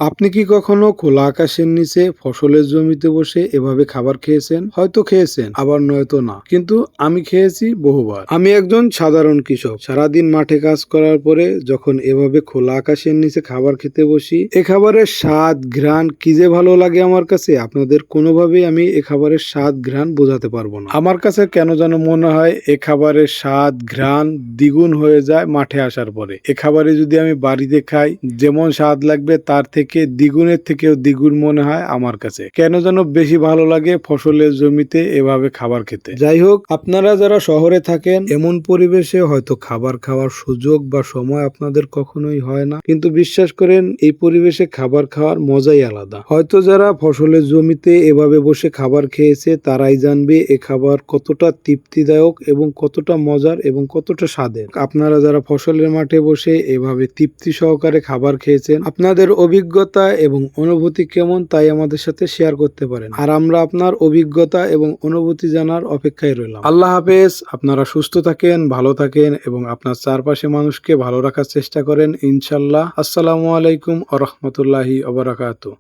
আপনি কি কখনো খোলা আকাশের নিচে ফসলের জমিতে বসে এভাবে খাবার খেয়েছেন? হয়তো খেয়েছেন, আবার নয়তো না। কিন্তু আমি খেয়েছি বহুবার। আমি একজন সাধারণ কৃষক। সারাদিন মাঠে কাজ করার পরে যখন এভাবে খোলা আকাশের নিচে খাবার খেতে বসি, এ খাবারের স্বাদ, ঘ্রাণ কি যে ভালো লাগে আমার কাছে, আপনাদের কোনোভাবেই আমি এ খাবারের স্বাদ, ঘ্রাণ বোঝাতে পারবো না। আমার কাছে কেন যেন মনে হয় এ খাবারের স্বাদ, ঘ্রাণ দ্বিগুণ হয়ে যায় মাঠে আসার পরে। এ খাবারে যদি আমি বাড়িতে খাই, যেমন স্বাদ লাগবে তার থেকে দ্বিগুণের থেকেও দ্বিগুণ মনে হয় আমার কাছে। কেন যেন বেশি ভালো লাগে ফসলের জমিতে এভাবে খাবার খেতে। যাই হোক, আপনারা যারা শহরে থাকেন, এমন পরিবেশে হয়তো খাবার খাওয়ার সুযোগ বা সময় আপনাদের কখনোই হয় না, কিন্তু বিশ্বাস করেন এই পরিবেশে খাবার খাওয়ার মজাই আলাদা। হয়তো যারা ফসলের জমিতে এভাবে বসে খাবার খেয়েছে তারাই জানবে এ খাবার কতটা তৃপ্তিদায়ক এবং কতটা মজার এবং কতটা স্বাদের। আপনারা যারা ফসলের মাঠে বসে এভাবে তৃপ্তি সহকারে খাবার খেয়েছেন, আপনাদের অভিজ্ঞতা এবং অনুভূতি কেমন তাই আমাদের সাথে শেয়ার করতে পারেন। আর আমরা আপনার অভিজ্ঞতা এবং অনুভূতি জানার অপেক্ষায় রইলাম। আল্লাহ হাফেজ। আপনারা সুস্থ থাকেন, ভালো থাকেন এবং আপনার চারপাশে মানুষকে ভালো রাখার চেষ্টা করেন ইনশাল্লাহ। আসসালামু আলাইকুম ওয়া রাহমাতুল্লাহি ওয়া বারাকাতুহু।